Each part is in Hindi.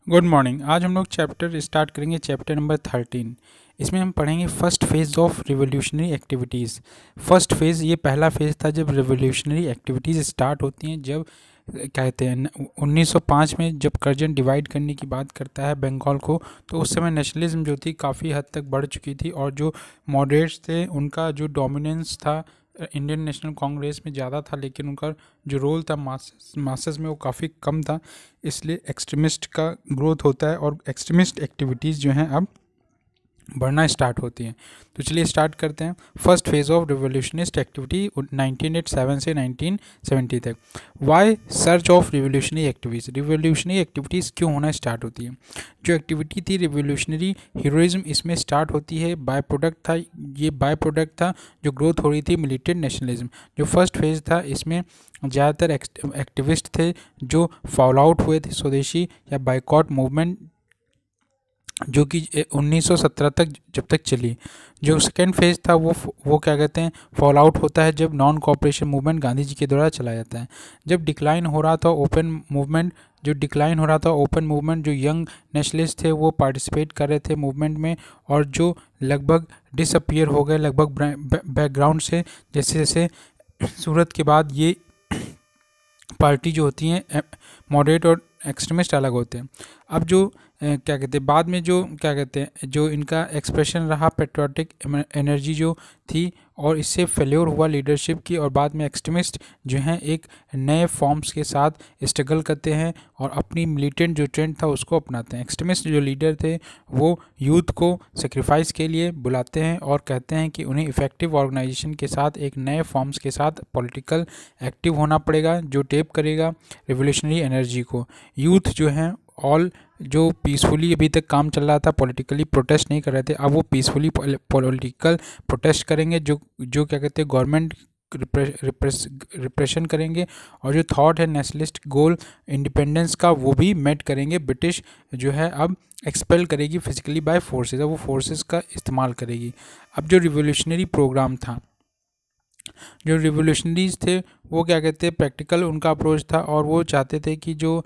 Good morning. आज हम लोग चैप्टर स्टार्ट करेंगे, चैप्टर नंबर 13। इसमें हम पढ़ेंगे first phase of revolutionary activities. First phase, ये पहला फेज़ था जब रिवोल्यूशनरी एक्टिविटीज़ स्टार्ट होती हैं। जब कहते हैं 1905 में जब कर्जन डिवाइड करने की बात करता है बंगाल को, तो उस समय नेशनलिज्म जो थी काफ़ी हद तक बढ़ चुकी थी और जो मॉडरेट्स थे उनका जो डोमिनेंस था इंडियन नेशनल कांग्रेस में ज़्यादा था, लेकिन उनका जो रोल था मासेस में वो काफ़ी कम था। इसलिए एक्सट्रीमिस्ट का ग्रोथ होता है और एक्सट्रीमिस्ट एक्टिविटीज़ जो हैं अब बढ़ना स्टार्ट होती हैं। तो चलिए स्टार्ट करते हैं। First phase of revolutionist activity 1907 से 1970 तक। Why search of revolutionary activities. Revolutionary activities क्यों होना स्टार्ट होती है? जो एक्टिविटी थी रिवोल्यूशनरी हीरोइज्म, इसमें स्टार्ट होती है। बाय प्रोडक्ट था, ये बाय प्रोडक्ट था जो ग्रोथ हो रही थी मिलिटेंट नेशनलिज्म। जो फर्स्ट फेज़ था इसमें ज़्यादातर एक्टिविस्ट थे जो फॉल आउट हुए थे स्वदेशी या बाइकॉट मूवमेंट, जो कि 1917 तक जब तक चली। जो सेकेंड फेज़ था वो क्या कहते हैं, फॉल आउट होता है जब non cooperation movement Gandhi ji के द्वारा चलाया जाता है। जब डिक्लाइन हो रहा था ओपन मूवमेंट, जो यंग नेशनलिस्ट थे वो पार्टिसिपेट कर रहे थे मूवमेंट में, और जो लगभग डिसअपियर हो गए लगभग बैकग्राउंड से। जैसे जैसे सूरत के बाद ये पार्टी जो होती हैं मॉडरेट और एक्सट्रीमिस्ट अलग होते हैं। अब जो क्या कहते हैं बाद में जो क्या कहते हैं जो इनका एक्सप्रेशन रहा पेट्रियोटिक एनर्जी जो थी, और इससे फेल्योर हुआ लीडरशिप की, और बाद में एक्सट्रीमिस्ट जो हैं एक नए फॉर्म्स के साथ स्ट्रगल करते हैं और अपनी मिलिटेंट जो ट्रेंड था उसको अपनाते हैं। एक्सट्रीमिस्ट जो लीडर थे वो यूथ को सेक्रीफाइस के लिए बुलाते हैं और कहते हैं कि उन्हें इफेक्टिव ऑर्गेनाइजेशन के साथ एक नए फॉर्म्स के साथ पॉलिटिकल एक्टिव होना पड़ेगा जो टेप करेगा रिवोल्यूशनरी एनर्जी को। यूथ जो हैं ऑल जो पीसफुली अभी तक काम चल रहा था, पॉलिटिकली प्रोटेस्ट नहीं कर रहे थे, अब वो पीसफुली पॉलिटिकल प्रोटेस्ट करेंगे, जो जो क्या कहते हैं गवर्नमेंट रिप्रेशन करेंगे, और जो थॉट है नेशनलिस्ट गोल इंडिपेंडेंस का वो भी मेट करेंगे। ब्रिटिश जो है अब एक्सपेल करेगी फिजिकली बाय फोर्सेस, अब वो फोर्सेस का इस्तेमाल करेगी। अब जो रिवोल्यूशनरी प्रोग्राम था, जो रिवोल्यूशनरीज थे वो क्या कहते हैं प्रैक्टिकल उनका अप्रोच था, और वो चाहते थे कि जो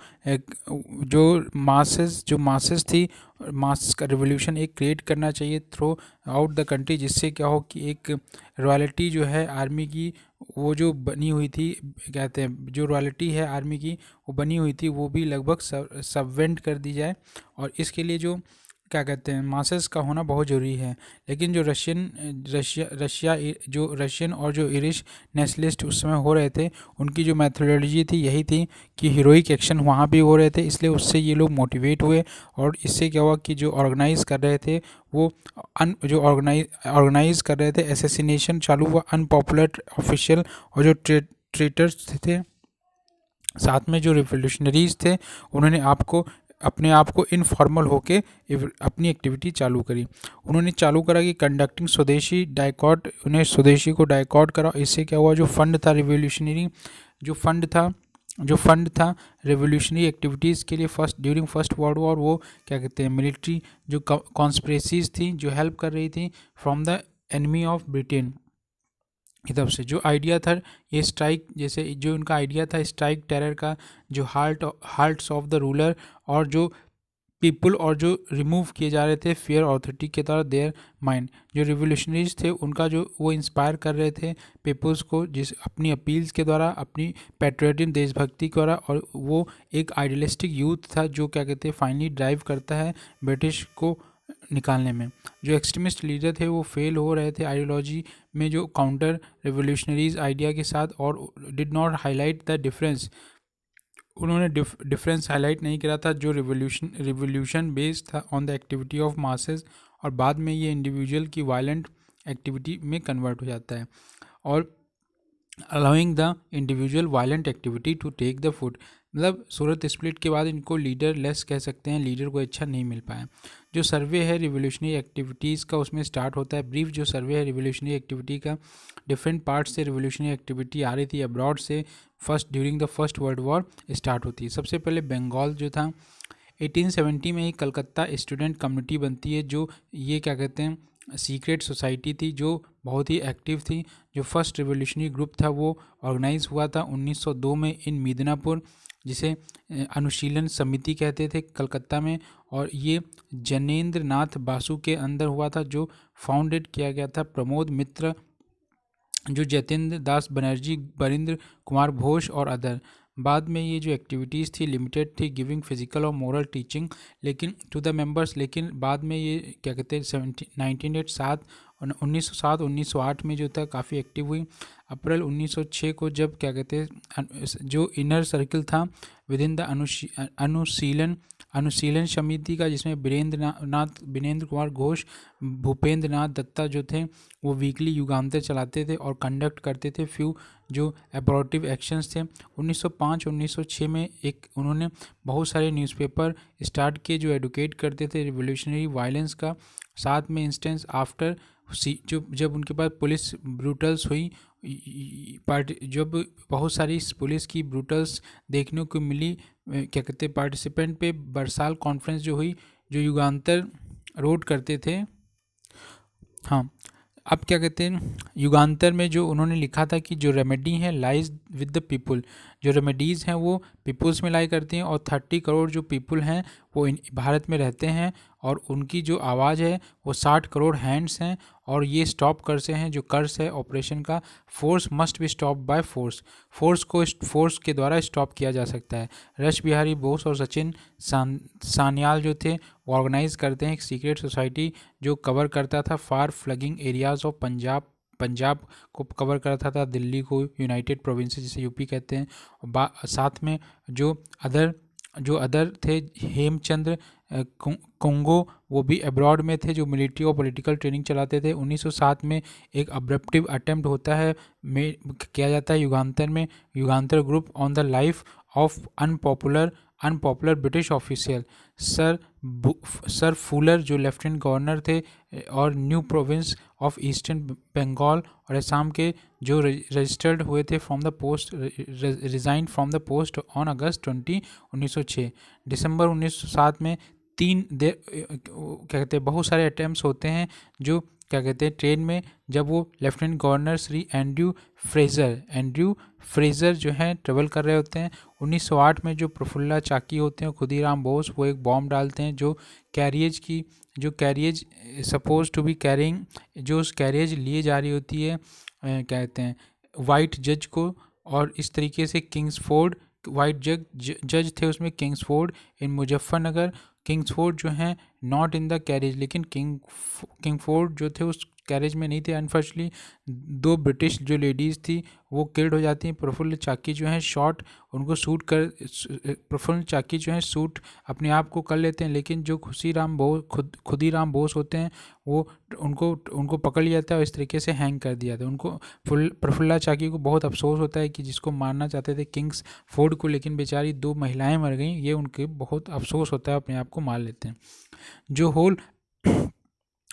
मासेस थी, मास का रिवोल्यूशन एक क्रिएट करना चाहिए थ्रू आउट द कंट्री, जिससे क्या हो कि एक रॉयल्टी जो है आर्मी की वो जो बनी हुई थी, कहते हैं जो रॉयल्टी है आर्मी की वो बनी हुई थी वो भी लगभग सबवेंट कर दी जाए, और इसके लिए जो क्या कहते हैं मासेस का होना बहुत ज़रूरी है। लेकिन जो रशियन और जो इरिश नेशनलिस्ट उस समय हो रहे थे, उनकी जो मैथोडोलॉजी थी यही थी कि हीरोइक एक्शन वहाँ भी हो रहे थे, इसलिए उससे ये लोग मोटिवेट हुए, और इससे क्या हुआ कि जो ऑर्गेनाइज कर रहे थे वो ऑर्गेनाइज कर रहे थे, एसेसिनेशन चालू हुआ अनपॉपुलर ऑफिशियल और जो ट्रेटर्स थे। साथ में जो रिवोल्यूशनरीज थे उन्होंने अपने आप को इनफॉर्मल होके अपनी एक्टिविटी चालू करी। उन्होंने चालू करा कि कंडक्टिंग स्वदेशी डाइकॉट, उन्हें स्वदेशी को डाइकॉट करा। इससे क्या हुआ, जो फंड था रिवोल्यूशनरी, जो फंड था रिवोल्यूशनरी एक्टिविटीज़ के लिए ड्यूरिंग फर्स्ट वर्ल्ड वॉर, वो क्या कहते हैं मिलिट्री जो कॉन्स्पिरेसीज थी जो हेल्प कर रही थी from the enemy of Britain की तरफ से। जो आइडिया था ये स्ट्राइक, जैसे जो उनका आइडिया था स्ट्राइक टेरर का, जो हार्ट्स ऑफ द रूलर, और जो पीपल, और जो रिमूव किए जा रहे थे फियर ऑथोरिटी के द्वारा देयर माइंड। जो रिवोल्यूशनरीज थे उनका जो वो इंस्पायर कर रहे थे पीपल्स को, जिस अपनी अपील्स के द्वारा, अपनी पैट्रियटिक देशभक्ति के द्वारा, और वो एक आइडियलिस्टिक यूथ था जो क्या कहते हैं फाइनली ड्राइव करता है ब्रिटिश को निकालने में। जो एक्सट्रीमिस्ट लीडर थे वो फेल हो रहे थे आइडियोलॉजी में जो काउंटर रिवोल्यूशनरीज आइडिया के साथ, और did not highlight the difference, उन्होंने डिफरेंस हाईलाइट नहीं करा था जो रिवोल्यूशन बेस्ड था on the activity of masses, और बाद में ये इंडिविजुअल की वायलेंट एक्टिविटी में कन्वर्ट हो जाता है, और allowing the individual violent activity to take the foot. मतलब सूरत स्प्लिट के बाद इनको लीडर लेस कह सकते हैं, लीडर को अच्छा नहीं मिल पाया। जो सर्वे है रिवोल्यूशनरी एक्टिविटीज़ का उसमें स्टार्ट होता है ब्रीफ जो सर्वे है रिवोल्यूशनरी एक्टिविटी का। डिफरेंट पार्ट से रिवोल्यूशनरी एक्टिविटी आ रही थी अब्रॉड से, during the first world war start होती है। सबसे पहले बंगाल जो था 1870 में ही कलकत्ता स्टूडेंट कम्युनिटी बनती है, जो ये क्या कहते हैं सीक्रेट सोसाइटी थी जो बहुत ही एक्टिव थी। जो फर्स्ट रिवोल्यूशनरी ग्रुप था वो ऑर्गेनाइज हुआ था 1902 में इन मिदनापुर, जिसे अनुशीलन समिति कहते थे कलकत्ता में, और ये जनेंद्र नाथ बासु के अंदर हुआ था, जो फाउंडेड किया गया था प्रमोद मित्र, जो जतेंद्र दास बनर्जी, बरिंद्र कुमार घोष और अदर। बाद में ये जो एक्टिविटीज़ थी लिमिटेड थी, गिविंग फिजिकल और मोरल टीचिंग लेकिन टू द मेंबर्स, लेकिन बाद में ये क्या कहते हैं 1907-1908 में जो था काफ़ी एक्टिव हुई। अप्रैल 1906 को जब क्या कहते हैं जो इनर सर्किल था विद इन द अनुशीलन समिति का, जिसमें वीरेंद्र कुमार घोष, भूपेंद्र नाथ दत्ता जो थे वो वीकली युगांतर चलाते थे और कंडक्ट करते थे फ्यू जो एबॉर्टिव एक्शंस थे। 1905-1906 में एक उन्होंने बहुत सारे न्यूज़पेपर स्टार्ट किए जो एडुकेट करते थे रिवोल्यूशनरी वायलेंस का। साथ में इंस्टेंस आफ्टर जब उनके पास पुलिस ब्रूटल्स हुई, जब बहुत सारी पुलिस की ब्रूटल्स देखने को मिली क्या कहते हैं पार्टिसिपेंट पे, बरसाल कॉन्फ्रेंस जो हुई, जो युगांतर रोड करते थे। हाँ, अब क्या कहते हैं युगांतर में जो उन्होंने लिखा था कि जो रेमेडी है लाइज विद द पीपल, जो रेमेडीज़ हैं वो पीपल्स में लाई करती हैं, और 30 करोड़ जो पीपल हैं वो भारत में रहते हैं, और उनकी जो आवाज़ है वो 60 करोड़ हैंड्स हैं, और ये स्टॉप करते हैं जो कर्स है ऑपरेशन का। Force must be stop by force, force के द्वारा स्टॉप किया जा सकता है। रश बिहारी बोस और सचिन सान्याल जो थे वो ऑर्गेनाइज करते हैं एक सीक्रेट सोसाइटी जो कवर करता था फार फ्लगिंग एरियाज़ ऑफ पंजाब को कवर करता था, दिल्ली को यूनाइटेड प्रोविंसेस जिसे यूपी कहते हैं। साथ में जो अदर थे हेमचंद्र कोंगो, वो भी अब्रॉड में थे, जो मिलिट्री और पॉलिटिकल ट्रेनिंग चलाते थे। 1907 में एक अब्रप्टिव अटेम्प्ट होता है किया जाता है Yugantar group on the life of unpopular British official sir Fuller, जो लेफ्टिनेंट गवर्नर थे और new province of Eastern Bengal और असम के, जो रजिस्टर्ड हुए थे from the post, resign from the post on August 20, 1906। दिसंबर 1907 में क्या कहते हैं बहुत सारे अटैम्प्ट्स होते हैं जो क्या कहते हैं ट्रेन में, जब वो lieutenant governor Shri Andrew Fraser जो हैं ट्रेवल कर रहे होते हैं। 1908 में जो प्रफुल्ला चाकी होते हैं खुदीराम बोस, वो एक बॉम्ब डालते हैं जो carriage suppose to be carrying, जो उस कैरियज लिए जा रही होती है कहते हैं वाइट जज को, और इस तरीके से किंग्सफोर्ड वाइट जज थे उसमें, किंग्सफोर्ड इन मुजफ्फरनगर। किंग्सफोर्ड जो हैं नॉट इन द कैरेज, लेकिन किंगफोर्ड जो थे उस कैरेज में नहीं थे। अनफॉर्चुनेटली 2 ब्रिटिश जो लेडीज़ थी वो किल्ड हो जाती हैं। प्रफुल्ल चाकी जो हैं प्रफुल्ल चाकी जो हैं शूट अपने आप को कर लेते हैं, लेकिन जो खुदीराम बोस होते हैं वो उनको पकड़ लिया जाता है और इस तरीके से हैंग कर दिया था उनको। प्रफुल्ला चाकी को बहुत अफसोस होता है कि जिसको मारना चाहते थे किंग्सफोर्ड को, लेकिन बेचारी 2 महिलाएं मर गईं, ये उनके बहुत अफसोस होता है, अपने आप को मार लेते हैं।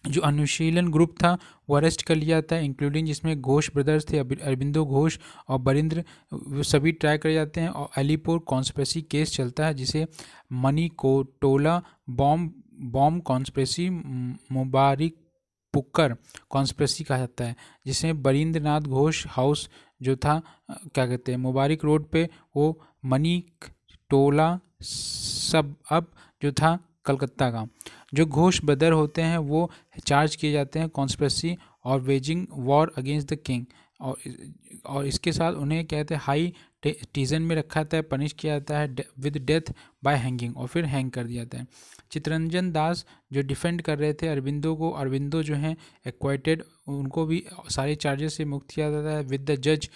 जो अनुशीलन ग्रुप था वो अरेस्ट कर लिया जाता है, इंक्लूडिंग जिसमें घोष ब्रदर्स थे, अरबिंदो घोष और बरिंद्र, वो सभी ट्राई कर जाते हैं, और अलीपुर कॉन्स्पिरेसी केस चलता है जिसे Maniktala bomb conspiracy, Muraripukur conspiracy कहा जाता है, जिसमें बरिंद्र नाथ घोष हाउस जो था क्या कहते हैं मुबारिक रोड पे, वो मनी टोला सब अब जो था कलकत्ता का। जो घोष ब्रदर होते हैं वो चार्ज किए जाते हैं कॉन्स्पिरेसी और waging war against the king, और इसके साथ उन्हें कहते हैं हाई टीजन में रखा जाता है, पनिश किया जाता है विद डेथ बाय हैंगिंग, और फिर हैंग कर दिया जाता है। चितरंजन दास जो डिफेंड कर रहे थे अरविंदो जो हैं एक्वाइटेड, उनको भी सारे चार्जेस से मुक्त किया जाता है विद द जज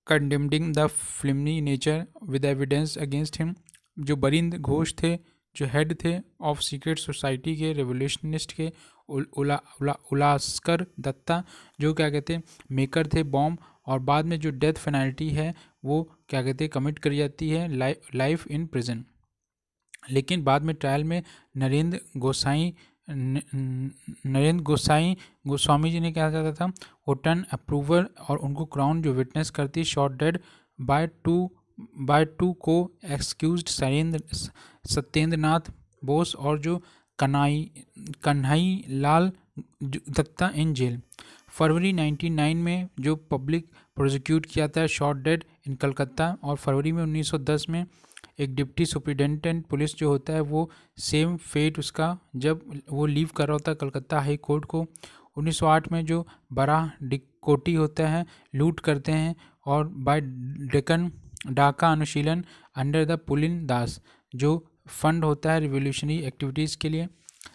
कंडेम्डिंग द फिल्मी nature with evidence against him. जो बरिंद्र घोष थे जो हेड थे ऑफ सीक्रेट सोसाइटी के रिवोल्यूशनिस्ट के, उलास्कर दत्ता जो क्या कहते हैं मेकर थे बॉम्ब, और बाद में जो डेथ पेनल्टी है वो क्या कहते हैं कमिट करी जाती है लाइफ इन प्रिजन। लेकिन बाद में ट्रायल में नरेंद्र गोस्वामी जी ने क्या चाहता था वो टर्न अप्रूवर, और उनको क्राउन जो विटनेस करती शॉट डेड बाय टू को एक्सक्यूज्ड सत्येंद्र नाथ बोस और जो कन्हई लाल दत्ता इन जेल। फरवरी 1909 में जो पब्लिक प्रोसिक्यूट किया था शॉट डेड इन कलकत्ता, और फरवरी में 1910 में एक डिप्टी सुपरिटेंडेंट पुलिस जो होता है वो सेम फेट उसका जब वो लीव कर रहा होता है कलकत्ता हाई कोर्ट को। 1908 में जो बड़ा डिकोटी होता है लूट करते हैं और bye Deccan Dhaka Anushilan under the pooling दास जो फंड होता है रिवोल्यूशनरी एक्टिविटीज़ के लिए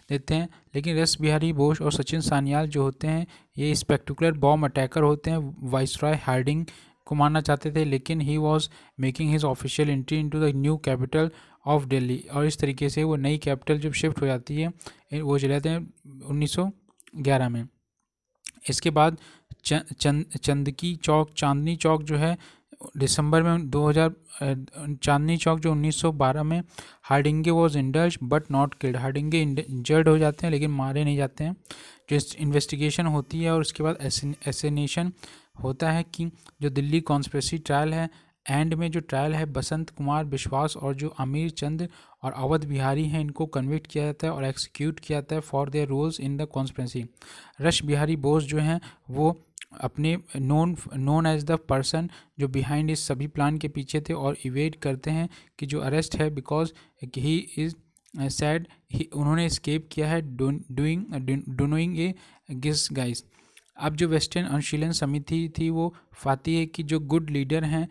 देते हैं। लेकिन रस बिहारी बोस और सचिन सान्याल जो होते हैं ये स्पेक्टुकुलर बॉम्ब अटैकर होते हैं। वाइसरॉय हार्डिंग को मारना चाहते थे लेकिन he was making his official entry into the new capital of Delhi, और इस तरीके से वो नई कैपिटल जब शिफ्ट हो जाती है वो चले जाते हैं 1911 में। इसके बाद चांदनी चौक जो है दिसंबर में 2000 चांदनी चौक जो 1912 में Hardinge was injured but not killed. Hardinge injured हो जाते हैं लेकिन मारे नहीं जाते हैं। जो इन्वेस्टिगेशन होती है और उसके बाद एसेनेशन होता है कि जो दिल्ली कॉन्स्पिरेसी ट्रायल है एंड में जो ट्रायल है बसंत कुमार विश्वास और जो अमीर चंद और अवध बिहारी हैं इनको कन्विक्ट किया जाता है और एक्सिक्यूट किया जाता है for their roles in the conspiracy. Rash Behari Bose जो हैं वो अपने नोन एज द पर्सन जो बिहाइंड इस सभी प्लान के पीछे थे और इवेट करते हैं कि जो अरेस्ट है बिकॉज ही इज़ सैड उन्होंने एस्केप किया है डूइंग ए गिस गाइस। अब जो वेस्टर्न अनुशीलन समिति थी वो पाती है कि जो गुड लीडर हैं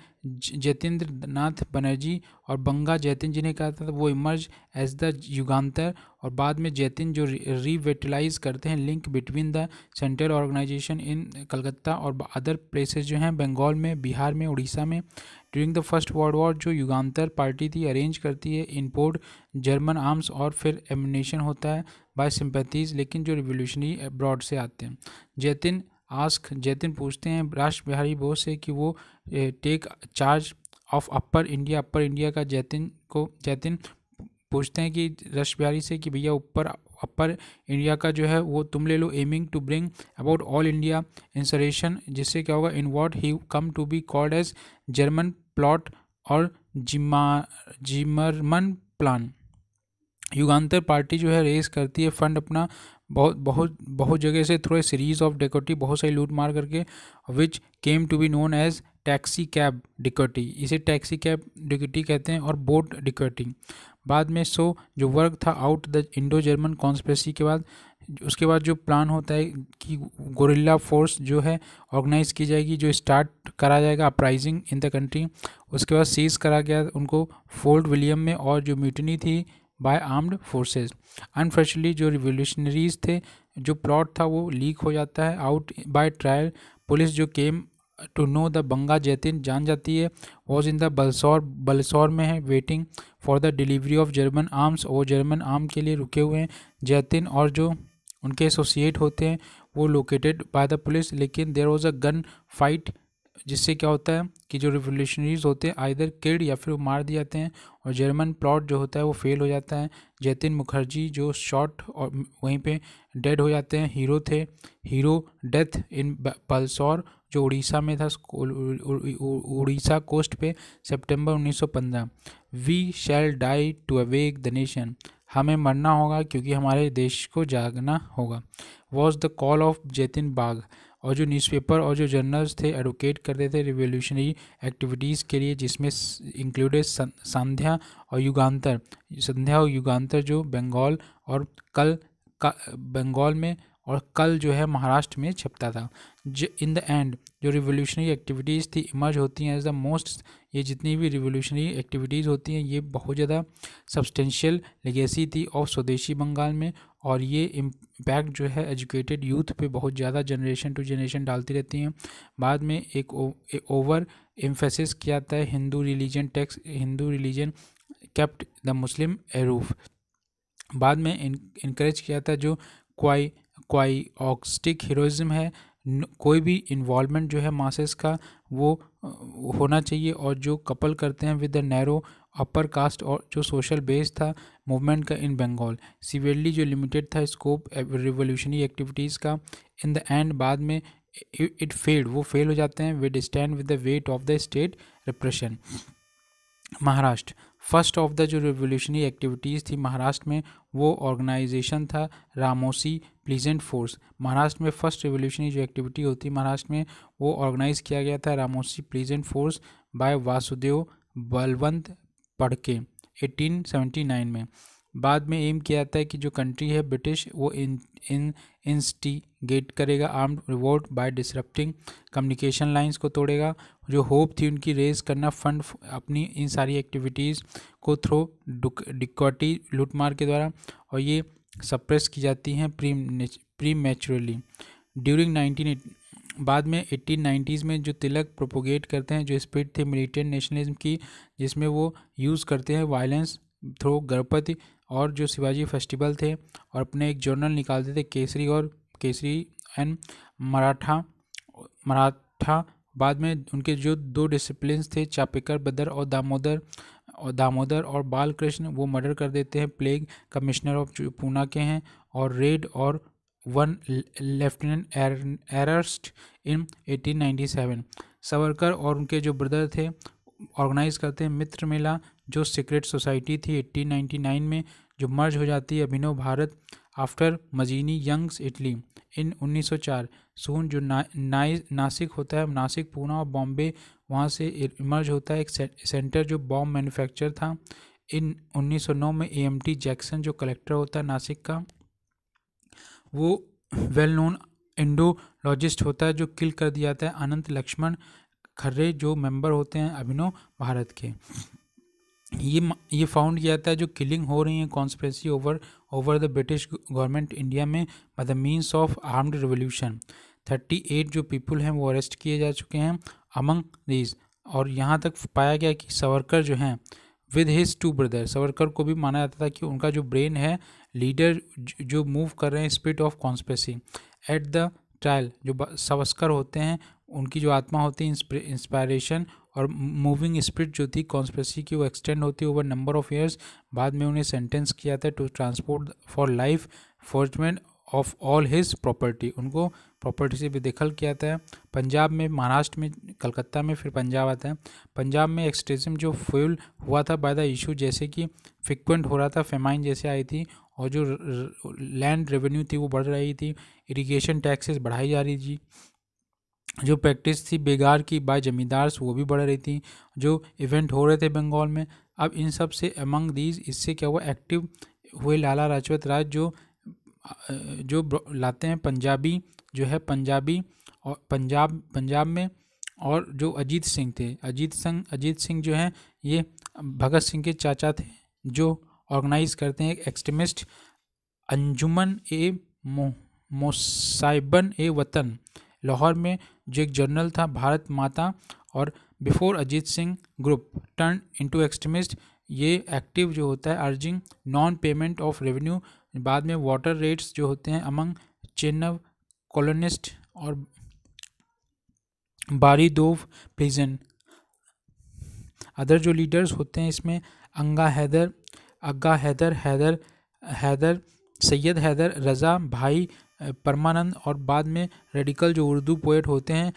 जतेंद्र नाथ बनर्जी और बंगा जैतिन जिन्हें कहा था वो इमर्ज एज द युगांतर, और बाद में जैतिन जो रिवेटलाइज करते हैं link between the central organization in Calcutta और अदर प्लेसेस जो हैं बंगाल में, बिहार में, उड़ीसा में। During the first world war जो युगांतर पार्टी थी अरेंज करती है इम्पोर्ट जर्मन आर्म्स और फिर एमिनेशन होता है बाय सिंपैथीज, लेकिन जो रिवोल्यूशनरी अब्रॉड से आते हैं। जैतिन पूछते हैं राष्ट्र बिहारी बोस से कि वो take charge of upper India का जैतिन पूछते हैं कि राष्ट्र बिहारी से कि भैया अपर इंडिया का जो है वो तुम ले लो, aiming to bring about all India insurrection, जिससे क्या होगा in what he come to be called as German plot और जिमरमन प्लान। युगांतर पार्टी जो है रेस करती है फंड अपना बहुत जगह से through a series of dacoity, बहुत सारी लूट मार करके, which came to be known as taxi cab dacoity, इसे टैक्सी कैब डिकोटी कहते हैं, और बोट डिकोटी। बाद में जो वर्क था out the Indo German conspiracy के बाद उसके बाद जो प्लान होता है कि गोरिल्ला फोर्स जो है ऑर्गेनाइज की जाएगी, जो स्टार्ट करा जाएगा अपराइजिंग इन द कंट्री। उसके बाद सीज करा गया उनको फोर्ट विलियम में, और जो म्यूटनी थी बाय आर्म्ड फोर्सेस। अनफॉर्चुनेटली जो रिवोल्यूशनरीज थे जो प्लॉट था वो लीक हो जाता है आउट बाय ट्रायल। पुलिस जो केम टू नो द बंगा जैतिन जान जाती है वॉज इन द बलसौर में है waiting for the delivery of German arms, वो जर्मन आर्म के लिए रुके हुए हैं। जैतिन और जो उनके एसोसिएट होते हैं वो लोकेटेड बाय द पुलिस, लेकिन there was a gun fight, जिससे क्या होता है कि जो रिवोल्यूशनरीज होते हैं आइदर किल्ड या फिर वो मार दिए जाते हैं, और जर्मन प्लॉट जो होता है वो फेल हो जाता है। जतिन मुखर्जी जो शॉट और वहीं पे डेड हो जाते हैं, हीरो डेथ इन बलसौर जो उड़ीसा में था, उड़ीसा कोस्ट पे, सितंबर 1915। We shall die to awake the nation, हमें मरना होगा क्योंकि हमारे देश को जागना होगा, was the call of Jatin Bagh. और जो न्यूज़पेपर और जो जर्नल्स थे एडवोकेट करते थे रिवोल्यूशनरी एक्टिविटीज़ के लिए, जिसमें इंक्लूडेड संध्या और युगांतर जो बंगाल और बंगाल में और कल जो है महाराष्ट्र में छपता था। इन द एंड जो रिवोल्यूशनरी एक्टिविटीज़ थी इमर्ज होती हैं एज द मोस्ट, ये जितनी भी रिवोल्यूशनरी एक्टिविटीज़ होती हैं ये बहुत ज़्यादा सब्सटेंशियल लेगेसी थी और स्वदेशी बंगाल में, और ये इम्पैक्ट जो है एजुकेटेड यूथ पे बहुत ज़्यादा जनरेशन टू जनरेशन डालती रहती हैं। बाद में एक ओवर एम्फेसिस किया जाता है Hindu religion kept the Muslim aloof. बाद में इनकरेज किया जाता है जो क्वाई ऑक्स्टिक हीरोइज्म है, कोई भी इन्वॉल्वमेंट जो है मासेस का वो होना चाहिए, और जो कपल करते हैं with the narrow upper caste और जो सोशल बेस था मूवमेंट का इन बंगाल, सीवियरली जो लिमिटेड था स्कोप रिवोल्यूशनरी एक्टिविटीज़ का। इन द एंड बाद में वो फेल हो जाते हैं with stand with the weight of the state repression. Maharashtra first of the जो रिवोल्यूशनरी एक्टिविटीज़ थी महाराष्ट्र में वो ऑर्गेनाइजेशन था रामोसी प्लीजेंट फोर्स। महाराष्ट्र में फर्स्ट रिवोल्यूशनरी जो एक्टिविटी होती है महाराष्ट्र में वो ऑर्गेनाइज किया गया था Ramoshi pleasant force by Vasudev Balwant पढ़ के 1879 में। बाद में एम किया जाता है कि जो कंट्री है ब्रिटिश वो इंस्टिगेट करेगा armed revolt by disrupting communication lines को तोड़ेगा। जो होप थी उनकी रेज करना फंड अपनी इन सारी एक्टिविटीज़ को थ्रो डिकॉटी लूटमार के द्वारा, और ये सप्रेस की जाती हैं प्रीमेचुरली ड्यूरिंग बाद में 1890s में जो तिलक प्रोपोगेट करते हैं, जो स्पिरिट थे मिलिटेंट नेशनलिज्म की, जिसमें वो यूज़ करते हैं वायलेंस थ्रो गणपति और जो शिवाजी फेस्टिवल थे, और अपने एक जर्नल निकालते थे केसरी एंड मराठा। बाद में उनके जो 2 डिसिप्लिन्स थे चापेकर बदर और दामोदर और बालकृष्ण, वो मर्डर कर देते हैं। प्लेग कमिश्नर ऑफ पूना के हैं, और रेड और 1 लेफ्टिनेंट अरेस्ट इन 1897। सावरकर और उनके जो ब्रदर थे ऑर्गेनाइज करते हैं मित्र मेला, जो सीक्रेट सोसाइटी थी 1899 में, जो मर्ज हो जाती है Abhinav Bharat after Mazzini Young's Italy in 1904। Soon जो नासिक होता है, नासिक पूना और बॉम्बे, वहाँ से इमर्ज होता है एक सेंटर जो बॉम्ब मैन्युफैक्चर था। इन 1909 में AMT जैक्सन जो कलेक्टर होता है नासिक का, वो वेल नोन इंडोलॉजिस्ट होता है जो किल कर दिया जाता है। अनंत लक्ष्मण खर्रे जो मेंबर होते हैं अभिनव भारत के, ये फाउंड किया जाता है जो किलिंग हो रही है conspiracy over the British government India में by the means of armed revolution. 38 जो पीपल हैं वो अरेस्ट किए जा चुके हैं अमंग दीज। और यहाँ तक पाया गया कि सावरकर जो हैं विद हिज 2 ब्रदर, सावरकर को भी माना जाता था कि उनका जो ब्रेन है लीडर जो मूव कर रहे हैं spirit of conspiracy. At the trial जो सावरकर होते हैं उनकी जो आत्मा होती है इंस्पायरेशन और मूविंग स्पिरिट जो थी कॉन्स्पिरेसी की, वो एक्सटेंड होती है ओवर नंबर ऑफ ईयर्स। बाद में उन्हें सेंटेंस किया था to transport for life forfeitment of all his property, उनको प्रॉपर्टी से भी बेदखल किया जाता है। पंजाब में, महाराष्ट्र में, कलकत्ता में, फिर पंजाब आता है। पंजाब में एक्सट्रीमिज्म जो फ्यूल हुआ था बाय द इशू, जैसे कि फ्रिक्वेंट हो रहा था, फेमाइन जैसे आई थी, और जो लैंड रेवेन्यू थी वो बढ़ रही थी, इरिगेशन टैक्सेस बढ़ाई जा रही थी, जो प्रैक्टिस थी बेगार की बाय जमींदार वो भी बढ़ रही थी, जो इवेंट हो रहे थे बंगाल में। अब इन सब से अमंग दीज इससे क्या हुआ, एक्टिव हुए लाला लाजपत राय जो लाते हैं पंजाबी जो है पंजाबी और पंजाब में, और जो अजीत सिंह थे, अजीत सिंह जो हैं ये भगत सिंह के चाचा थे, जो ऑर्गेनाइज करते हैं एक एक्सट्रीमिस्ट अंजुमन ए मोसाइबन ए वतन लाहौर में, जो एक जर्नल था भारत माता। और before Ajit Singh group turn into extremist, ये एक्टिव जो होता है urging non payment of revenue. बाद में वाटर रेट्स जो होते हैं अमंग चेन्नव कॉलोनिस्ट और बारीदोव प्रिजन। अदर जो लीडर्स होते हैं इसमें हैदर सैयद हैदर रज़ा भाई परमानंद, और बाद में रेडिकल जो उर्दू पोएट होते हैं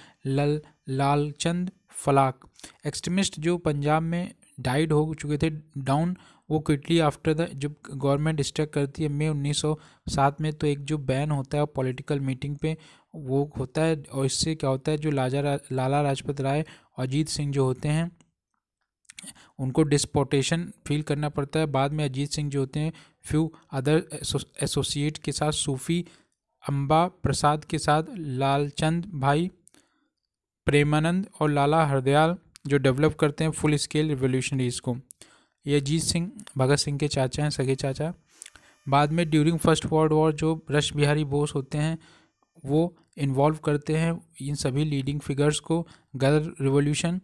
लालचंद फलाक। एक्सट्रीमिस्ट जो पंजाब में डाइड हो चुके थे डाउन, वो क्विकली आफ्टर द जब गवर्नमेंट स्ट्रक करती है मई 1907 में, तो एक जो बैन होता है पॉलिटिकल मीटिंग पे वो होता है, और इससे क्या होता है जो लाला लाजपत राय और अजीत सिंह जो होते हैं उनको डिस्पोटेशन फील करना पड़ता है। बाद में अजीत सिंह जो होते हैं फ्यू अदर एसोसिएट के साथ, सूफी अम्बा प्रसाद के साथ, लालचंद भाई प्रेमानंद और लाला हरदयाल जो डेवलप करते हैं फुल स्केल रिवोल्यूशनरीज को। ये अजीत सिंह भगत सिंह के चाचा हैं, सगे चाचा। बाद में ड्यूरिंग फर्स्ट वर्ल्ड वॉर जो रश बिहारी बोस होते हैं वो इन्वॉल्व करते हैं इन सभी लीडिंग फिगर्स को गदर रिवोल्यूशन।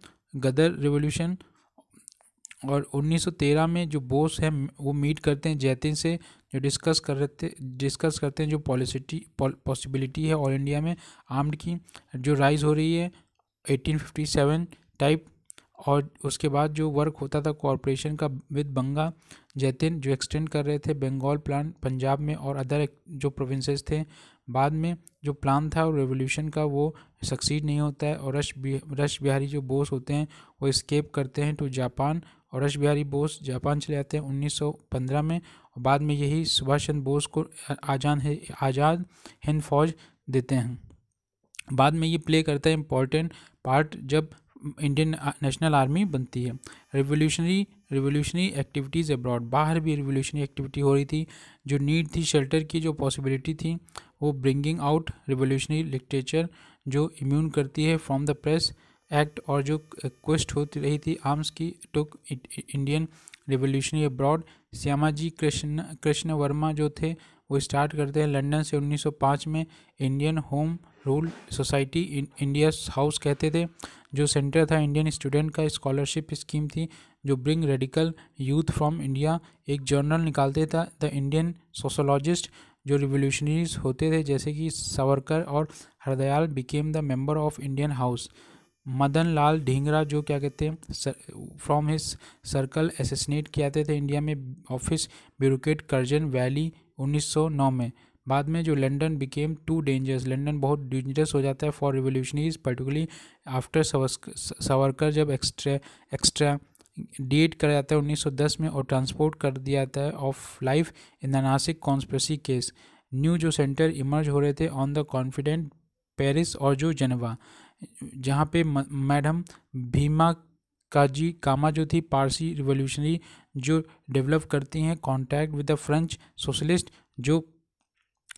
और 1913 में जो बोस हैं वो मीट करते हैं जैतिन से, जो डिस्कस करते हैं जो पॉसिबिलिटी है ऑल इंडिया में आर्म्ड की जो राइज हो रही है 1857 टाइप। और उसके बाद जो वर्क होता था कॉरपोरेशन का विद बंगा जैतिन, जो एक्सटेंड कर रहे थे बंगाल प्लान पंजाब में और अदर जो प्रोविंसेस थे। बाद में जो प्लान था रेवोल्यूशन का वो सक्सीड नहीं होता है, और रश बिहारी जो बोस होते हैं वो स्केप करते हैं टू जापान, और रश बिहारी बोस जापान चले जाते हैं 1915 में। और बाद में यही सुभाष चंद्र बोस को आज़ाद हिंद फौज देते हैं। बाद में ये प्ले करता है इम्पॉर्टेंट पार्ट जब इंडियन नेशनल आर्मी बनती है। रिवोल्यूशनरी एक्टिविटीज़ अब्रॉड, बाहर भी रिवोल्यूशनरी एक्टिविटी हो रही थी। जो नीड थी शेल्टर की, जो पॉसिबिलिटी थी, वो ब्रिंगिंग आउट रिवोल्यूशनरी लिटरेचर जो इम्यून करती है फ्रॉम द प्रेस एक्ट, और जो क्वेस्ट होती रही थी आर्म्स की, took Indian revolutionary abroad. Shyamji Krishna Varma जो थे वो स्टार्ट करते हैं लंदन से 1905 में Indian home rule society, India house कहते थे, जो सेंटर था इंडियन स्टूडेंट का। स्कॉलरशिप स्कीम थी जो bring radical youth from India. एक जर्नल निकालते था द इंडियन सोशोलॉजिस्ट, जो रिवोल्यूशनरीज होते थे जैसे कि सावरकर और Hardayal became the member of Indian house. Madan Lal Dhingra जो क्या कहते हैं फ्रॉम हिज सर्कल एसेसिनेट किए जाते थे इंडिया में ऑफिस ब्यूरोक्रेट कर्जन वैली 1909 में। बाद में जो London became too dangerous, London बहुत डेंजरस हो जाता है for revolutionaries particularly after Savarkar, जब एक्स्ट्रा डेट करा जाता है 1910 में और ट्रांसपोर्ट कर दिया जाता है of life in the Nashik conspiracy case. New जो सेंटर इमर्ज हो रहे थे ऑन द कॉन्फिडेंट पेरिस और जो जनवा, जहाँ पे मैडम भीमा कामा जो थी पारसी रिवोल्यूशनरी जो डेवलप करती हैं contact with the French socialist, जो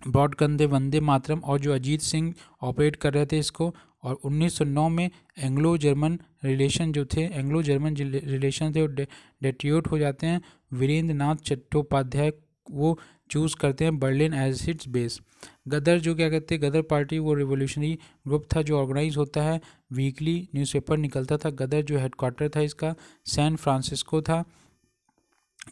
ब्रॉड कंधे वंदे मातरम, और जो अजीत सिंह ऑपरेट कर रहे थे इसको। और 1909 में एंग्लो जर्मन रिलेशन जो थे, एंग्लो जर्मन रिलेशन थे वो डेट्रियोट हो जाते हैं। वीरेंद्र नाथ चट्टोपाध्याय वो चूज़ करते हैं बर्लिन एज इट्स बेस। गदर जो क्या कहते हैं, गदर पार्टी वो रिवोल्यूशनरी ग्रुप था जो ऑर्गेनाइज होता है, वीकली न्यूज़पेपर निकलता था। गदर जो हेडक्वार्टर था इसका सैन फ्रांसिस्को था,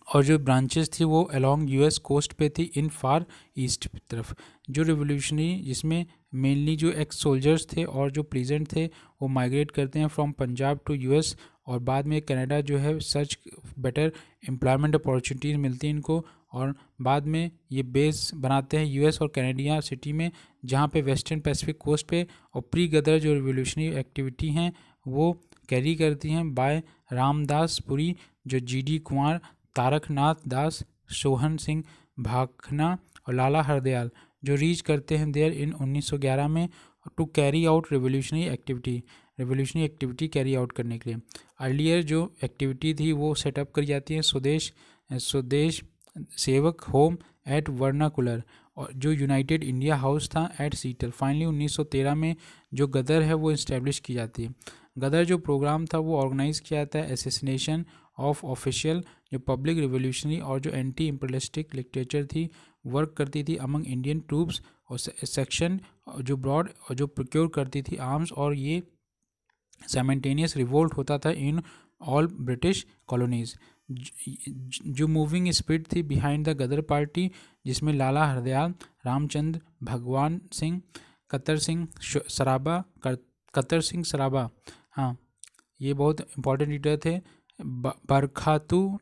और जो ब्रांचेस थी वो अलोंग यूएस कोस्ट पे थी इन फार ईस्ट तरफ। जो रिवोल्यूशनरी जिसमें मेनली जो एक्स सोल्जर्स थे और जो प्रेजेंट थे वो माइग्रेट करते हैं फ्रॉम पंजाब टू यूएस, और बाद में कनाडा जो है सर्च बेटर एम्प्लॉयमेंट अपॉर्चुनिटीज़ मिलती हैं इनको, और बाद में ये बेस बनाते हैं यूएस और कनाडिया सिटी में, जहाँ पे वेस्टर्न पैसिफिक कोस्ट पे। और प्री गदर जो रिवोल्यूशनरी एक्टिविटी हैं वो कैरी करती हैं बाय रामदास पुरी, जो जीडी कुंवर, तारकनाथ दास, सोहन सिंह भाखना और लाला हरदयाल, जो रीच करते हैं देयर इन 1911 में to carry out revolutionary activity carry out करने के लिए। अर्लियर जो एक्टिविटी थी वो सेटअप करी जाती है स्वदेश सेवक होम एट वर्नाकुलर, और जो यूनाइटेड इंडिया हाउस था एट सीटल। फाइनली 1913 में जो गदर है वो इस्टेब्लिश की जाती है। गदर जो प्रोग्राम था वो ऑर्गेनाइज किया जाता है एसेसिनेशन ऑफ ऑफिशियल, जो पब्लिक रिवोल्यूशनरी और जो एंटी इम्पीरियलिस्टिक लिटरेचर थी वर्क करती थी अमंग इंडियन ट्रूप्स, और सेक्शन जो ब्रॉड और जो प्रोक्योर करती थी आर्म्स, और ये साइमल्टेनियस रिवोल्ट होता था इन ऑल ब्रिटिश कॉलोनीज़। जो मूविंग स्पिरिट थी बिहाइंड द गदर पार्टी, जिसमें लाला हरदयाल, रामचंद्र भगवान सिंह, कतर सिंह सराबा, हाँ ये बहुत इंपॉर्टेंट लीडर थे, बरखातू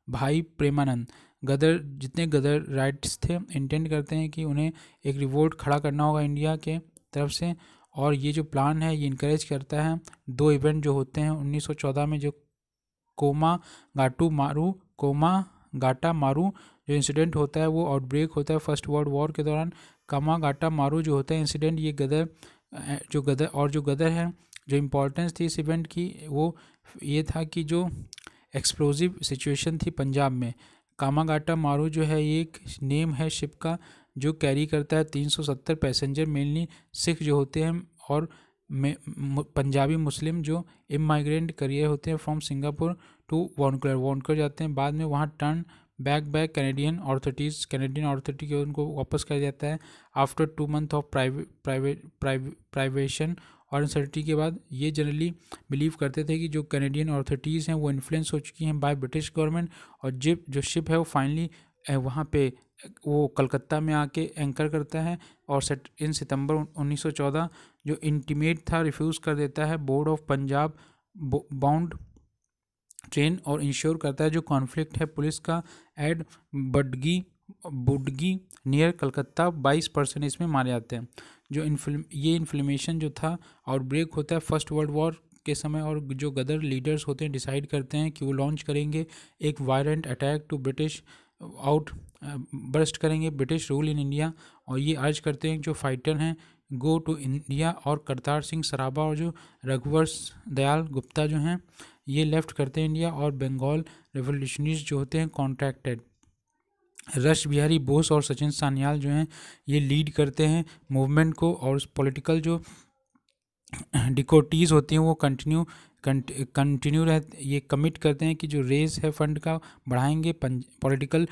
भाई प्रेमानंद। गदर जितने गदर राइट्स थे इंटेंड करते हैं कि उन्हें एक रिवोल्ट खड़ा करना होगा इंडिया के तरफ से, और ये जो प्लान है ये इनकरेज करता है दो इवेंट जो होते हैं 1914 में, जो कोमा गाटा मारू जो इंसिडेंट होता है वो आउटब्रेक होता है फर्स्ट वर्ल्ड वॉर के दौरान। कामा गाटा मारू जो होता है इंसिडेंट, ये गदर है, जो इम्पोर्टेंस थी इस इवेंट की वो ये था कि जो एक्सप्लोजिव सिचुएशन थी पंजाब में। कामागाटा मारू जो है ये एक नेम है शिप का जो कैरी करता है 370 पैसेंजर, मेनली सिख जो होते हैं और पंजाबी मुस्लिम जो इमाइग्रेंट करियर होते हैं फ्रॉम सिंगापुर टू वॉनकर जाते हैं। बाद में वहाँ टर्न बैक कैनेडियन ऑथोरिटी के उनको वापस कर जाता है आफ्टर 2 मंथ ऑफ प्राइवेशन और अनसर्टिनिटी के बाद। ये जनरली बिलीव करते थे कि जो कैनेडियन ऑथोरिटीज़ हैं वो इन्फ्लुएंस हो चुकी हैं बाय ब्रिटिश गवर्नमेंट, और जो शिप है वो फाइनली वहाँ पे वो कलकत्ता में आके एंकर करता है, और इन सितंबर 1914 जो इंटीमेट था रिफ्यूज़ कर देता है board of Punjab bound train, और इंश्योर करता है जो कॉन्फ्लिक्ट है पुलिस का एट बुडगी नियर कलकत्ता 22% इसमें मारे जाते हैं। जो ये इन्फ्लेमेशन जो था आउटब्रेक होता है फर्स्ट वर्ल्ड वॉर के समय, और जो गदर लीडर्स होते हैं डिसाइड करते हैं कि वो लॉन्च करेंगे एक वायलेंट अटैक टू बर्स्ट करेंगे ब्रिटिश रूल इन इंडिया, और ये अर्ज करते हैं जो फाइटर हैं गो टू इंडिया, और करतार सिंह सराभा और जो रघुवंश दयाल गुप्ता जो हैं ये लेफ्ट करते हैं इंडिया, और बंगाल रेवोल्यूशनरीज जो होते हैं कॉन्ट्रैक्टेड। रश बिहारी बोस और सचिन सान्याल जो हैं ये लीड करते हैं मूवमेंट को, और पॉलिटिकल जो डिकोटीज़ होती हैं वो कंटिन्यू ये कमिट करते हैं कि जो रेस है फंड का बढ़ाएंगे, पॉलिटिकल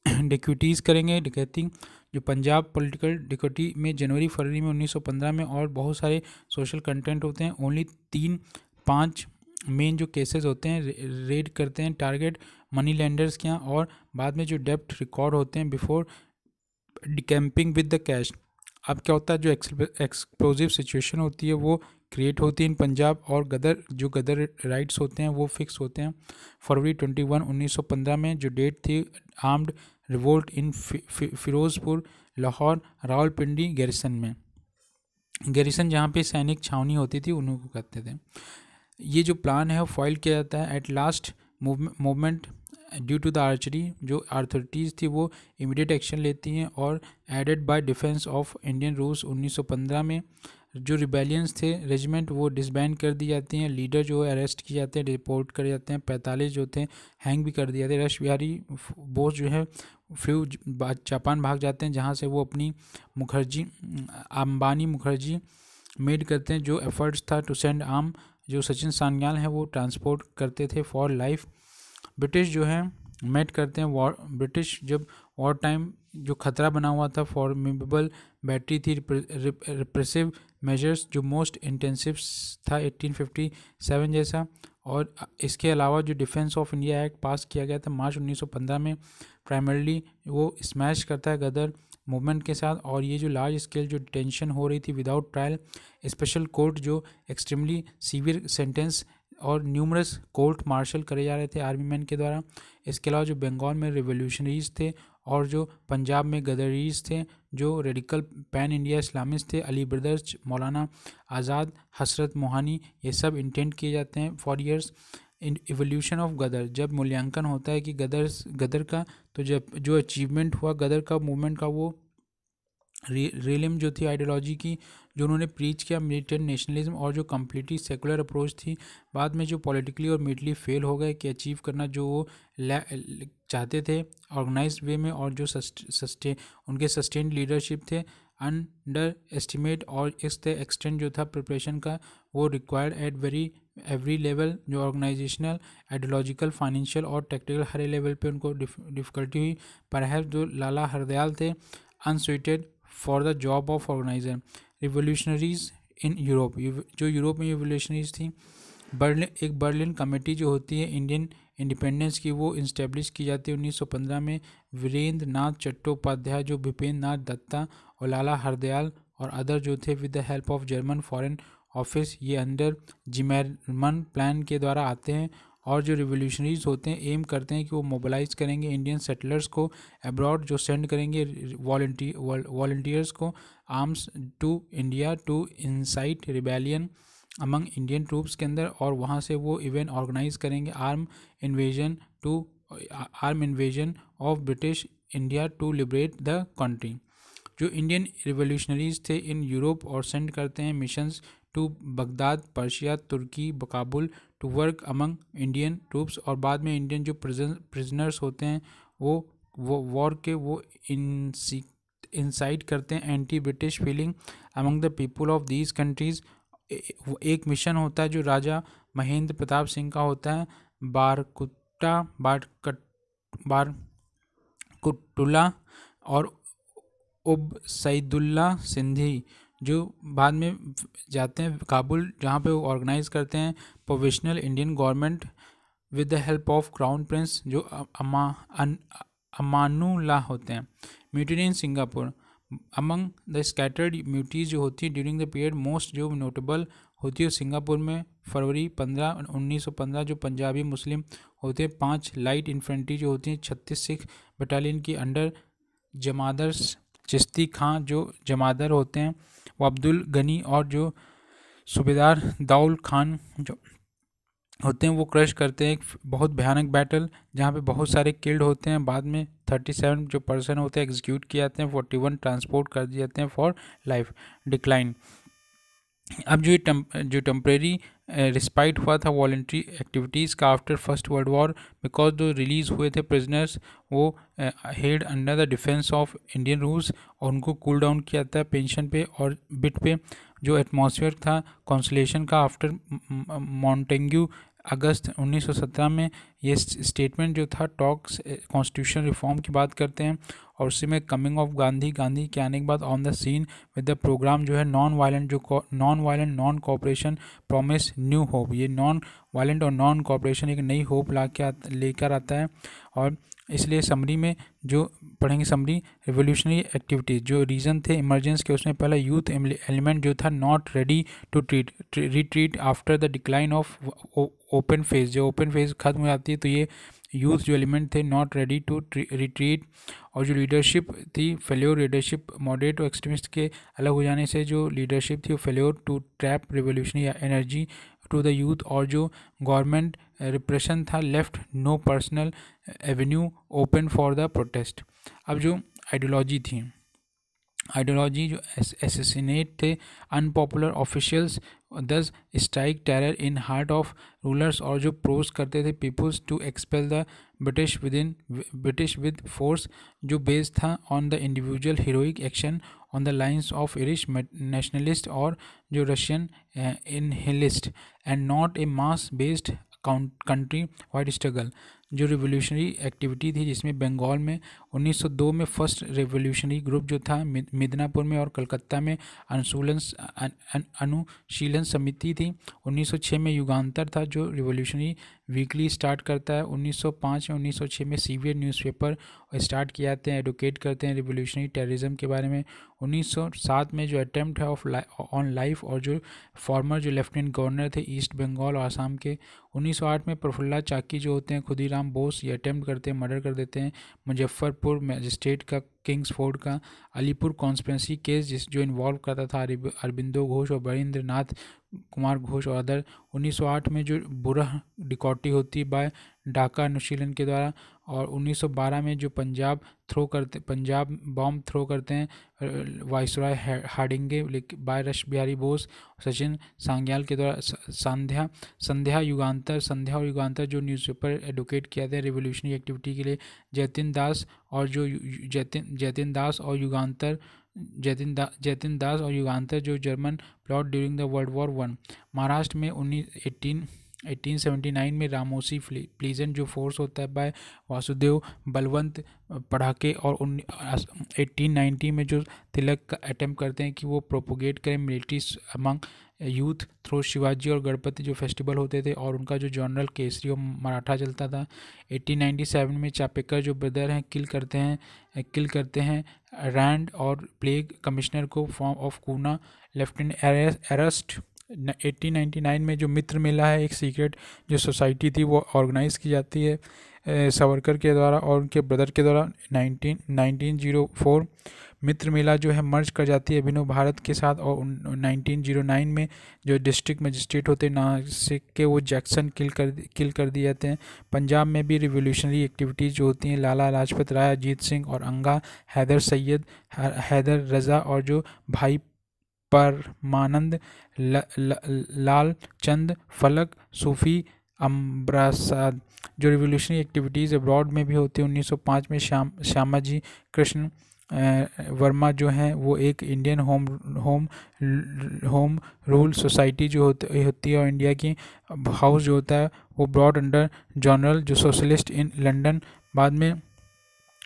डिक्विटीज़ करेंगे, डिकैती जो पंजाब पॉलिटिकल डिकोटी में जनवरी फरवरी में 1915 में, और बहुत सारे सोशल कंटेंट होते हैं। ओनली 3-5 मेन जो केसेस होते हैं रेड करते हैं टारगेट मनी लेंडर्स के यहाँ, और बाद में जो डेप्ट रिकॉर्ड होते हैं बिफोर डिकैम्पिंग विद द कैश। अब क्या होता है, जो एक्सप्लोजिव सिचुएशन होती है वो क्रिएट होती है इन पंजाब, और गदर राइट्स होते हैं वो फिक्स होते हैं फरवरी 21, 1915 में। जो डेट थी armed revolt in Firozpur, Lahore, Rawalpindi garrison में। गैरिसन जहाँ पे सैनिक छावनी होती थी उन्हीं को कहते थे। ये जो प्लान है वो फॉइल किया जाता है at last movement due to the archery. जो अथॉरिटीज़ थी वो इमीडिएट एक्शन लेती हैं, और aided by defence of Indian rules 1915 में जो रिबेलियंस थे रेजिमेंट वो डिसबैंड कर दी जाती हैं। लीडर जो है अरेस्ट किए जाते हैं, रिपोर्ट करे जाते हैं। 45 जो थे हैंग भी कर दिए जाते हैं। रश बिहारी बोस जो है फ्लू जापान भाग जाते हैं, जहाँ से वो अपनी अंबानी मुखर्जी मेड करते हैं। जो एफर्ट्स था टू सेंड आर्म, जो सचिन सान्याल हैं वो ट्रांसपोर्ट करते थे फॉर लाइफ। ब्रिटिश जो है मेट करते हैं वॉर, ब्रिटिश जब वॉर टाइम जो खतरा बना हुआ था, फॉर्मिडेबल बैटरी थी, रिप्रेसिव मेजर्स जो मोस्ट इंटेंसिव था 1857 जैसा। और इसके अलावा जो डिफेंस ऑफ इंडिया एक्ट पास किया गया था मार्च 1915 में, प्राइमरली वो स्मैश करता है गदर मूवमेंट के साथ। और ये जो लार्ज स्केल जो डिटेंशन हो रही थी विदाउट ट्रायल, स्पेशल कोर्ट जो एक्सट्रीमली सीवियर सेंटेंस और न्यूमरस कोर्ट मार्शल करे जा रहे थे आर्मी मैन के द्वारा। इसके अलावा जो बंगाल में रिवोल्यूशनरीज थे, और जो पंजाब में गदरीज थे, जो रेडिकल पैन इंडिया इस्लामिस्ट थे, अली ब्रदर्स, मौलाना आज़ाद, हसरत मोहानी, ये सब इंटेंट किए जाते हैं for years. In evolution of Ghadar, जब मूल्यांकन होता है कि गदर का, तो जब जो अचीवमेंट हुआ गदर का मूवमेंट का, वो रियलिम जो थी आइडियोलॉजी की, जो उन्होंने प्रीच किया मिलिटेंट नेशनलिज्म, और जो कम्प्लीटली सेकुलर अप्रोच थी। बाद में जो पॉलिटिकली और मिलिटरी फेल हो गए कि अचीव करना जो वो चाहते थे ऑर्गेनाइज्ड वे में, और जो उनके सस्टेन्ड लीडरशिप थे अंडर एस्टिमेट, और इस एक्सटेंड जो था प्रिपरेशन का वो रिक्वायर्ड एट एवरी लेवल, जो ऑर्गेनाइजेशनल, आइडियोलॉजिकल, फाइनेंशियल और टेक्निकल हर लेवल पे उनको डिफ़िकल्टी हुई। पर जो लाला हरदयाल थे unsuited for the job of organizer. Revolutionaries in Europe, जो यूरोप में रिवोल्यूशनरीज थी, एक बर्लिन कमेटी जो होती है इंडियन इंडिपेंडेंस की, वो इस्टेब्लिश की जाती है 1915 में। वीरेंद्र नाथ चट्टोपाध्याय, जो भूपेंद्र नाथ दत्ता और लाला हरदयाल और अदर जो थे with the help of German foreign office, ये अंडर जिमेरमन प्लान के द्वारा आते हैं। और जो रिवोल्यूशनरीज होते हैं एम करते हैं कि वो मोबिलाइज करेंगे इंडियन सेटलर्स को अब्रॉड, जो सेंड करेंगे वॉलंटियर्स को arms to India to incite rebellion among Indian troops के अंदर, और वहाँ से वो इवेंट ऑर्गेनाइज करेंगे arm invasion of British India to liberate the country. जो इंडियन रिवोल्यूशनरीज थे इन यूरोप और सेंड करते हैं missions to Baghdad, Persia, Turkey, Kabul to work among Indian troops. और बाद में इंडियन जो प्रिजनर्स होते हैं वो वॉर के वो इंसाइट करते हैं anti British feeling among the people of these countries. एक मिशन होता है जो राजा महेंद्र प्रताप सिंह का होता है, बारकुटुला और उब सईदुल्ला सिंधी, जो बाद में जाते हैं काबुल, जहाँ पे वो ऑर्गेनाइज करते हैं provisional Indian government with the help of crown prince, जो अमानुल्लाह होते हैं। Mutiny in Singapore, among the scattered mutinies जो होती है ड्यूरिंग द पीरियड, मोस्ट जो नोटेबल होती है सिंगापुर में फरवरी 15, 1915, जो पंजाबी मुस्लिम होते हैं। 5 लाइट इन्फेंट्री जो होती हैं 36 सिख बटालियन की अंडर जमादर चिश्ती खां, जो जमादर होते हैं वो अब्दुल गनी, और जो सूबेदार दाउल खान जो होते हैं वो क्रश करते हैं एक बहुत भयानक बैटल जहाँ पे बहुत सारे किल्ड होते हैं। बाद में 37 जो पर्सन होते हैं एग्जीक्यूट किए जाते हैं, 41 ट्रांसपोर्ट कर दिए जाते हैं फॉर लाइफ डिक्लाइन। अब जो टेम्प्रेरी रिस्पाइट हुआ था वॉलेंट्री एक्टिविटीज़ का after first world war, because जो रिलीज़ हुए थे प्रिजनर्स वो head under the defence of Indian rules, और उनको कूल डाउन किया था पेंशन पे और बिट पे। जो एटमॉस्फेयर था कॉन्सलेशन का आफ्टर मॉन्टेग्यू अगस्त 1917 में, ये स्टेटमेंट जो था टॉक्स कॉन्स्टिट्यूशन रिफॉर्म की बात करते हैं। और उसी में कमिंग ऑफ गांधी के आने के बाद on the scene with the programme जो है non violent non cooperation promise new hope. ये नॉन वायलेंट और नॉन कोऑपरेशन एक नई होप लेकर आता है। और इसलिए समरी में जो पढ़ेंगे समरी रिवोल्यूशनरी एक्टिविटीज़ जो रीज़न थे इमरजेंस के, उसमें पहला यूथ एलिमेंट जो था not ready to retreat after the decline of open phase. जो ओपन फेज खत्म हो जाती है तो ये यूथ जो एलिमेंट थे नॉट रेडी टू रिट्रीट। और जो लीडरशिप थी फेल्योर लीडरशिप, मॉडरेट और एक्सट्रीमिस्ट के अलग हो जाने से जो लीडरशिप थी वो failure to trap revolutionary energy to the youth. और जो गवर्नमेंट रिप्रेशन था left no personal avenue open for the protest. अब जो आइडियोलॉजी थी, आइडियोलॉजी जो एसेसिनेट थे unpopular officials, thus strike terror in heart of rulers, और जो प्रोज करते थे peoples to expel the British with force, जो बेस्ड था on the individual heroic action on the lines of Irish nationalist और जो Russian nihilist, and not a mass based country wide struggle. जो रिवोल्यूशनरी एक्टिविटी थी जिसमें बंगाल में 1902 में फर्स्ट रिवोल्यूशनरी ग्रुप जो था मिदनापुर में, और कलकत्ता में अनुशीलन समिति थी। 1906 में युगांतर था जो रिवोल्यूशनरी वीकली स्टार्ट करता है। 1905 में 1906 में सीवियर न्यूज़पेपर स्टार्ट किए जाते हैं, एडवोकेट करते हैं रिवोल्यूशनरी टेररिज्म के बारे में। 1907 में जो अटेम्प्ट है ऑन लाइफ, और जो फॉर्मर जो लेफ्टिनेंट गवर्नर थे ईस्ट बंगाल और आसाम के। 1908 में प्रफुल्ला चाकी जो होते हैं खुदीराम बोस, ये अटेम्प्ट करते हैं मर्डर कर देते हैं मुजफ्फरपुर मजिस्ट्रेट का किंग्सफोर्ड का। अलीपुर कॉन्स्पिरेसी केस जो इन्वॉल्व करता था अरबिंदो घोष और बरिंद्र नाथ कुमार घोष और अदर। 1908 में जो बुरह डिकॉटी होती है बाय ढाका अनुशीलन के द्वारा। और 1912 में जो पंजाब बॉम्ब थ्रो करते हैं viceroy Hardinge by Rash Behari Bose, Sachin Sanyal के द्वारा। संध्या और युगांतर जो न्यूज़पेपर एडवोकेट किया था रिवोल्यूशनरी एक्टिविटी के लिए। जतिन दास और युगांतर जो German plot during the world war one. Maharashtra में 1879 में रामोसी प्लीजेंट जो फोर्स होता है बाय वासुदेव बलवंत पढ़ाके। और 1890 में जो तिलक का अटेम्प्ट करते हैं कि वो प्रोपोगेट करें military among youth through Shivaji और गणपति जो फेस्टिवल होते थे, और उनका जो जर्नल केसरी और मराठा चलता था। 1897 में चापेकर जो ब्रदर हैं किल करते हैं रैंड और प्लेग कमिश्नर को फॉर्म ऑफ कूना लेफ्टिनेंट अरेस्ट। 1899 में जो मित्र मेला है एक सीक्रेट जो सोसाइटी थी वो ऑर्गेनाइज की जाती है सावरकर के द्वारा और उनके ब्रदर के द्वारा। 1904 मित्र मेला जो है मर्ज कर जाती है अभिनव भारत के साथ। और 1909 में जो डिस्ट्रिक्ट मजिस्ट्रेट होते हैं नासिक के वो जैक्सन किल कर दिए जाते हैं। पंजाब में भी रिवोल्यूशनरी एक्टिविटीज़ जो होती हैं लाला लाजपत राय, अजीत सिंह और अंगा हैदर सैयद, हैदर रज़ा और जो भाई परमानंद, लाल चंद फलक, सूफी अम्बरासाद। जो रिवोल्यूशनरी एक्टिविटीज़ अब्रॉड में भी होती है 1905 में श्यामाजी कृष्ण वर्मा जो हैं वो एक इंडियन होम रूल सोसाइटी जो होती है और इंडिया की हाउस जो होता है वो ब्रॉड अंडर जर्नल जो सोशलिस्ट इन लंदन। बाद में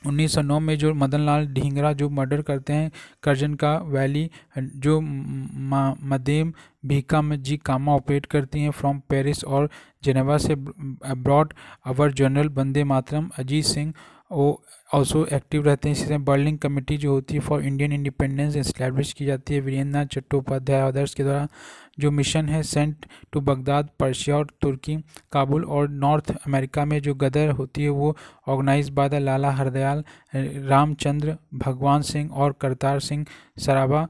1909 में जो मदन लाल ढींगरा जो मर्डर करते हैं करजन का वैली, जो मदेम भीका जी कामा ऑपरेट करती हैं फ्रॉम पेरिस और जेनेवा से अब्रॉड। अवर जनरल वंदे मातरम अजीत सिंह वो ऑल्सो एक्टिव रहते हैं। इसी तरह बर्लिंग कमेटी जो होती है फॉर इंडियन इंडिपेंडेंस इस्टेब्लिश की जाती है वीरेंद्र नाथ चट्टोपाध्याय अदर्स के द्वारा। जो मिशन है सेंट टू बगदाद, पर्शिया और तुर्की, काबुल और नॉर्थ अमेरिका में जो गदर होती है वो ऑर्गेनाइज बाय द लाला हरदयाल, रामचंद्र भगवान सिंह और करतार सिंह सराबा,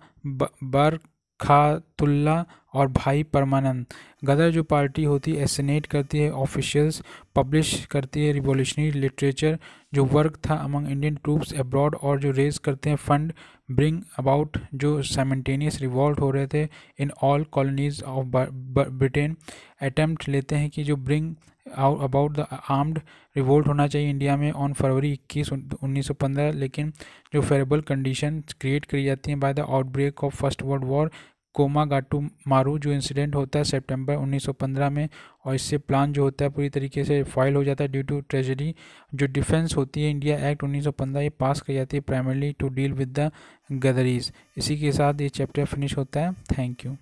बरखातुल्ला और भाई परमानंद। गदर जो पार्टी होती है एसिनेट करती है ऑफिशियल्स, पब्लिश करती है रिवॉल्यूशनरी लिटरेचर जो वर्क था अमंग इंडियन ट्रूप्स अब्रॉड, और जो रेज करते हैं फंड ब्रिंग अबाउट जो साइमल्टेनियस रिवॉल्ट हो रहे थे in all colonies of Britain. Attempt लेते हैं कि जो bring about the armed revolt होना चाहिए इंडिया में ऑन फरवरी 21 1915, लेकिन जो फेवरेबल कंडीशन क्रिएट करी जाती हैं by the outbreak of first world war, Komagata Maru जो इंसिडेंट होता है सितंबर 1915 में, और इससे प्लान जो होता है पूरी तरीके से फाइल हो जाता है ड्यू टू ट्रेजरी। जो डिफेंस होती है इंडिया एक्ट 1915 ये पास की जाती है primarily to deal with the Ghadarites. इसी के साथ ये चैप्टर फिनिश होता है। Thank you.